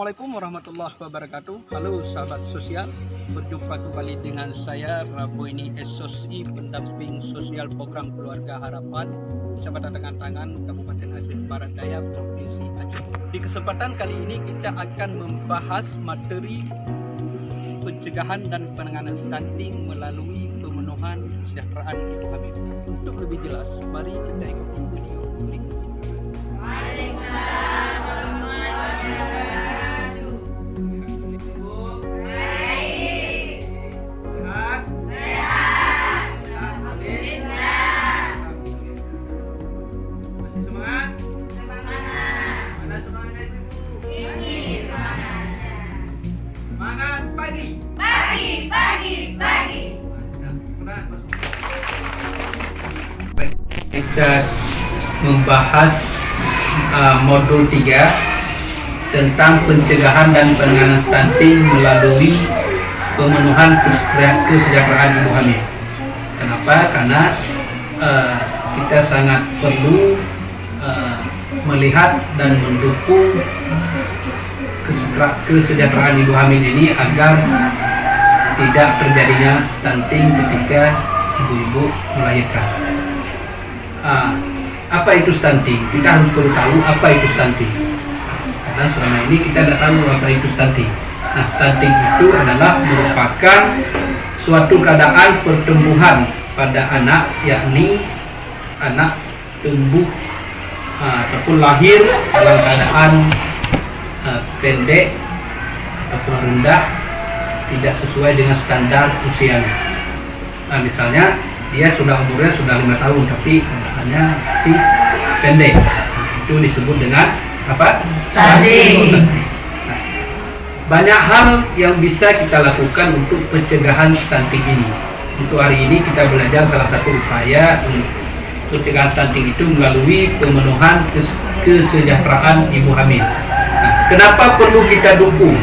Assalamualaikum warahmatullahi wabarakatuh. Halo sahabat sosial, berjumpa kembali dengan saya Rabu ini SOSI, pendamping sosial program Keluarga Harapan, Kecamatan Tangan Tangan, Kabupaten Aceh Barat Daya, Provinsi Aceh. Di kesempatan kali ini kita akan membahas materi pencegahan dan penanganan stunting melalui pemenuhan kesejahteraan ibu hamil. Untuk lebih jelas, mari kita ikuti video berikut. Semangat pagi. Kita membahas modul 3 tentang pencegahan dan penanganan stunting melalui pemenuhan kesejahteraan ibu hamil. Kenapa? Karena kita sangat perlu melihat dan mendukung kesejahteraan ibu hamil ini agar tidak terjadinya stunting ketika ibu-ibu melahirkan. Apa itu stunting? Kita harus perlu tahu apa itu stunting, karena selama ini kita tidak tahu apa itu stunting. Nah, stunting itu adalah merupakan suatu keadaan pertumbuhan pada anak, yakni anak tumbuh ataupun lahir dalam keadaan pendek ataupun rendah, tidak sesuai dengan standar usianya. Nah, misalnya dia umurnya sudah 5 tahun tapi keadaannya masih pendek. Nah, itu disebut dengan apa? Stunting. Nah, banyak hal yang bisa kita lakukan untuk pencegahan stunting ini. Untuk hari ini kita belajar salah satu upaya untuk pencegahan stunting itu melalui pemenuhan kesejahteraan ibu hamil. Nah, kenapa perlu kita dukung?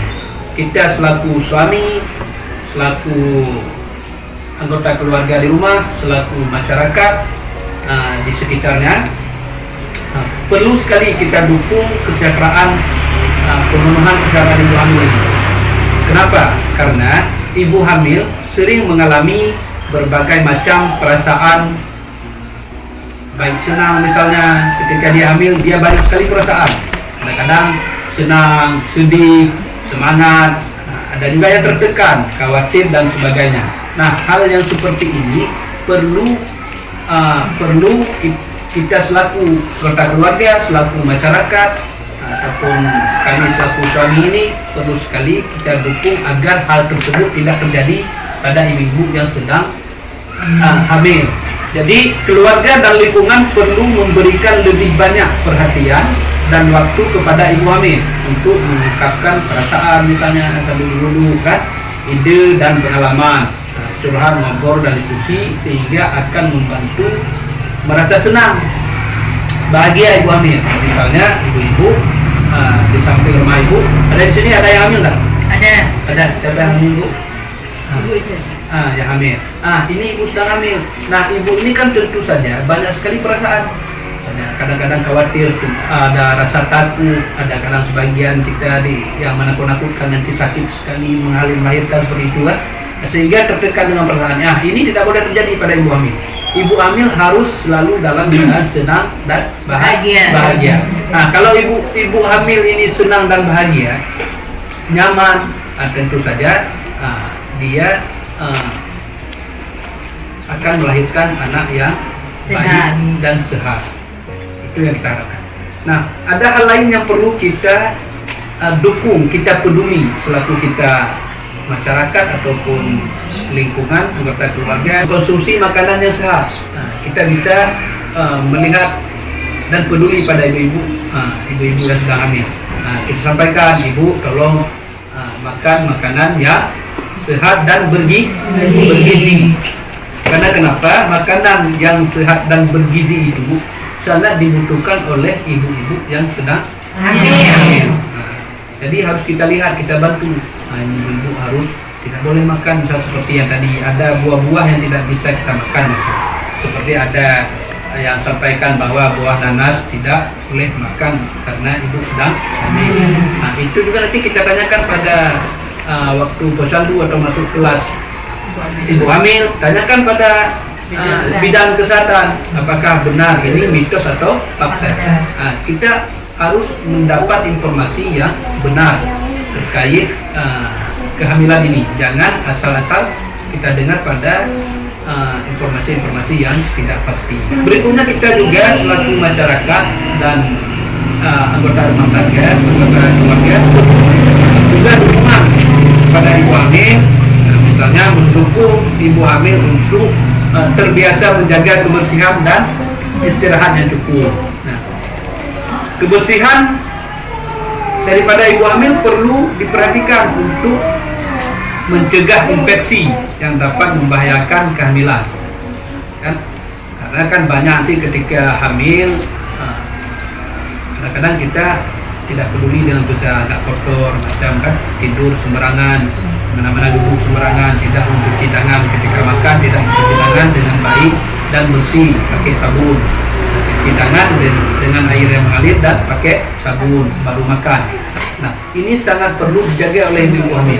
Kita selaku suami, selaku anggota keluarga di rumah, selaku masyarakat di sekitarnya, perlu sekali kita dukung kesejahteraan, pemenuhan kesejahteraan ibu hamil ini. Kenapa? Karena ibu hamil sering mengalami berbagai macam perasaan, baik senang misalnya ketika dia hamil, dia banyak sekali perasaan. Kadang-kadang senang, sedih, semangat, ada juga yang tertekan, khawatir dan sebagainya. Nah, hal yang seperti ini perlu kita selaku anggota keluarga, selaku masyarakat, ataupun kami selaku suami ini perlu sekali kita dukung agar hal tersebut tidak terjadi pada ibu-ibu yang sedang hamil. Jadi keluarga dan lingkungan perlu memberikan lebih banyak perhatian dan waktu kepada ibu hamil untuk mengungkapkan perasaan, misalnya dulu kan, ide dan pengalaman, curhat, ngobrol dan diskusi, sehingga akan membantu merasa senang, bahagia ibu hamil. Misalnya ibu-ibu di samping rumah ibu, ada di sini ada yang hamil nggak? Ada. Siapa yang hamil, Bu? Ibu itu. Yang hamil. Ini ibu sedang hamil. Nah, ibu ini kan tentu saja banyak sekali perasaan. Kadang-kadang khawatir, ada rasa takut, ada kadang sebagian kita yang menakut-nakutkan nanti sakit sekali melahirkan seperti itu kan, sehingga tertekan dengan perasaan. Ini tidak boleh terjadi pada ibu hamil. Ibu hamil harus selalu dalam keadaan senang dan bahagia. Nah, kalau ibu hamil ini senang dan bahagia, nyaman, tentu saja dia akan melahirkan anak yang baik dan sehat. Itu yang kita harapkan. Nah, ada hal lain yang perlu kita dukung, kita peduli selaku kita masyarakat ataupun lingkungan, anggota keluarga, konsumsi makanan yang sehat. Nah, kita bisa melihat dan peduli pada ibu-ibu yang sedang hamil. Nah, kita sampaikan, ibu tolong makan makanan yang sehat dan bergizi. Karena kenapa? Makanan yang sehat dan bergizi itu sangat dibutuhkan oleh ibu-ibu yang sedang hamil. Jadi harus kita lihat, kita bantu. Ibu-ibu harus tidak boleh makan misal seperti yang tadi ada buah-buah yang tidak bisa kita makan, seperti ada yang sampaikan bahwa buah nanas tidak boleh makan karena ibu sedang hamil. Nah, itu juga nanti kita tanyakan pada waktu posyandu atau masuk kelas ibu hamil, tanyakan pada bidang kesehatan apakah benar ini mitos atau fakta. Kita harus mendapat informasi yang benar terkait kehamilan ini. Jangan asal-asal kita dengar pada informasi-informasi yang tidak pasti. Berikutnya kita juga selaku masyarakat dan anggota rumah tangga, anggota keluarga juga dukungan pada ibu hamil. Misalnya mendukung ibu hamil untuk terbiasa menjaga kebersihan dan istirahat yang cukup. Nah, kebersihan daripada ibu hamil perlu diperhatikan untuk mencegah infeksi yang dapat membahayakan kehamilan, kan? Karena kan banyak nanti ketika hamil, kadang-kadang kita tidak peduli dengan usaha agak kotor, macam kan tidur sembarangan, mana-mana duduk sembarangan, tidak mencuci tangan ketika makan, tidak mencuci tangan dengan baik dan bersih pakai sabun, cuci tangan dengan air yang mengalir dan pakai sabun baru makan. Nah, ini sangat perlu dijaga oleh ibu hamil.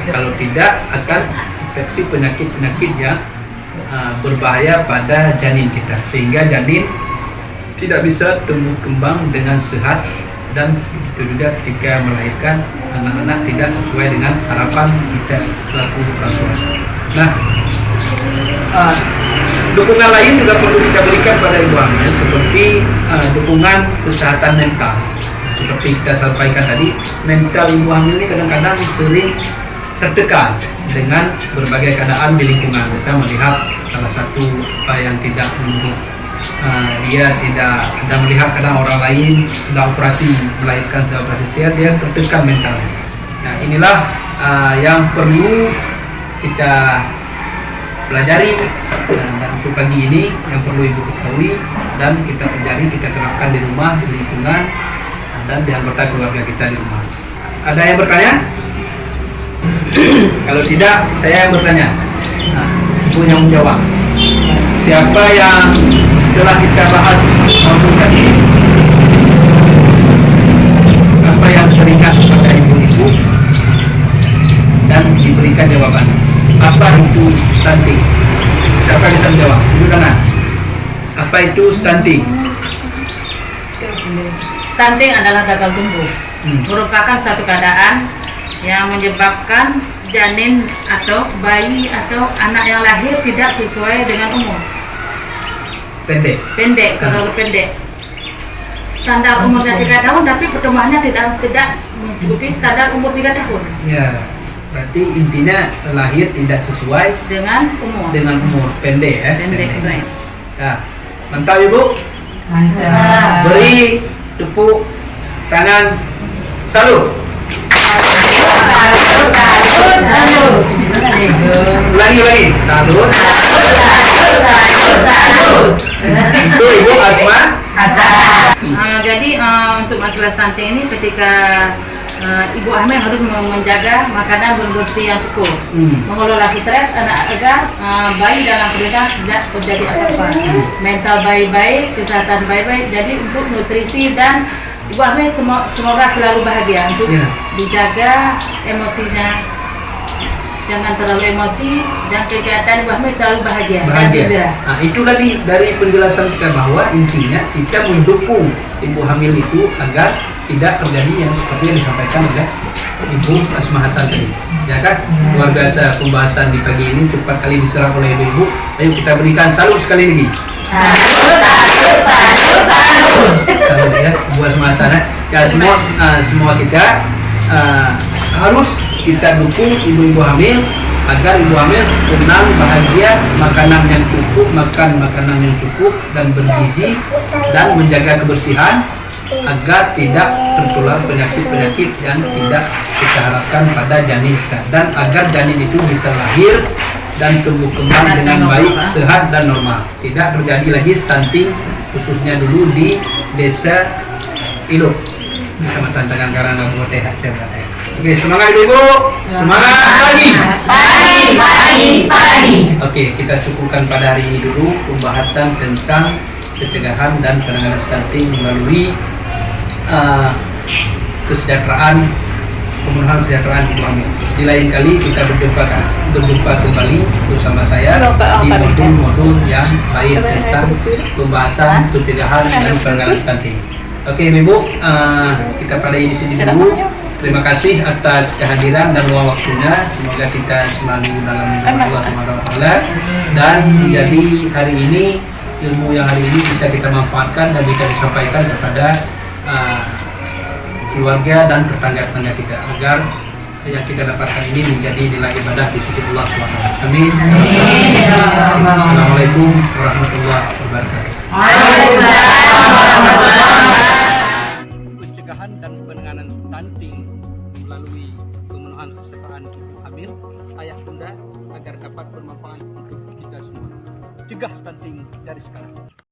Kalau tidak akan infeksi penyakit-penyakit yang berbahaya pada janin kita, sehingga janin tidak bisa tumbuh kembang dengan sehat, dan itu juga ketika melahirkan anak-anak tidak sesuai dengan harapan kita selaku orang tua. Nah, dukungan lain juga perlu kita berikan pada ibu hamil, seperti dukungan kesehatan mental. Seperti kita sampaikan tadi, mental ibu hamil ini kadang-kadang sering tertekan dengan berbagai keadaan di lingkungan. Kita melihat salah satu yang tidak menurut dia tidak ada, melihat kadang orang lain sudah operasi melahirkan, sudah operasi, dia tertekan mental. Nah, inilah yang perlu kita pelajari, dan untuk pagi ini yang perlu ibu ketahui dan kita pelajari, kita terapkan di rumah, di lingkungan, dan di anggota keluarga kita di rumah. Ada yang bertanya? Kalau tidak, saya yang bertanya. Nah, ibu yang menjawab. Siapa yang setelah kita bahas waktu tadi, apa yang teringat kepada ibu-ibu dan diberikan jawaban? Apa itu stunting? Siapa bisa menjawab? Ibu tangan. Apa itu stunting? Stunting adalah gagal tumbuh, merupakan suatu keadaan yang menyebabkan janin atau bayi atau anak yang lahir tidak sesuai dengan umur. Pendek, terlalu pendek. Standar umurnya 3 tahun, tapi pertumbuhannya tidak mencukupi standar umur 3 tahun. Ya, berarti intinya lahir tidak sesuai Dengan umur. Pendek ya. Pendek. Nah, mantap ibu. Mantap. Beri tepuk tangan salut. Salut. Ulangi. Salut. Itu ibu Asma. Jadi untuk masalah stunting ini, ketika ibu hamil harus menjaga makanan bersih yang cukup, mengelola stres anak agar bayi dalam perjalanan tidak terjadi apa-apa, mental baik-baik, kesehatan baik-baik. Jadi untuk nutrisi dan ibu hamil semoga selalu bahagia, untuk dijaga emosinya, jangan terlalu emosi, dan kegiatan ibu hamil selalu bahagia. Dan gembira. Nah, itu tadi dari penjelasan kita bahwa intinya kita mendukung ibu hamil itu agar tidak terjadi yang seperti yang disampaikan oleh Ibu Asma Hasan tadi. Ya kan? Luar biasa pembahasan di pagi ini, cepat kali diserap oleh ibu-ibu. Ayo kita berikan salut sekali lagi. Salut ya, Bu Asma Hasan. Ya, semua kita harus kita dukung ibu-ibu hamil agar ibu hamil senang, bahagia, makanan yang cukup, makan makanan yang cukup dan bergizi, dan menjaga kebersihan agar tidak tertular penyakit-penyakit yang tidak kita harapkan pada janin kita, dan agar janin itu bisa lahir dan tumbuh kembang dengan baik, sehat dan normal. Tidak terjadi lagi stunting, khususnya dulu di desa Iluk, Kecamatan Tangan Karang, Kabupaten Aceh. Oke, semangat ibu, semangat pagi. Oke, kita cukupkan pada hari ini dulu pembahasan tentang pencegahan dan penanganan stunting melalui pemenuhan kesejahteraan ibu hamil. Di lain kali kita berjumpa kembali bersama saya di modul-modul yang lain tentang pembahasan pencegahan dan penanganan stunting. Oke Ibu, kita pada di sini dulu. Terima kasih atas kehadiran dan luang waktunya. Semoga kita selalu dalam lindungan Allah SWT, dan menjadi hari ini ilmu yang hari ini bisa kita manfaatkan dan bisa disampaikan kepada keluarga dan tetangga-tetangga kita, agar yang kita dapatkan ini menjadi nilai ibadah di sisi Allah SWT. Amin. Assalamualaikum warahmatullahi wabarakatuh. Pencegahan dan penanganan stunting melalui pemenuhan kesejahteraan ibu hamil, ayah bunda, agar dapat bermanfaat untuk kita semua. Cegah stunting dari sekarang.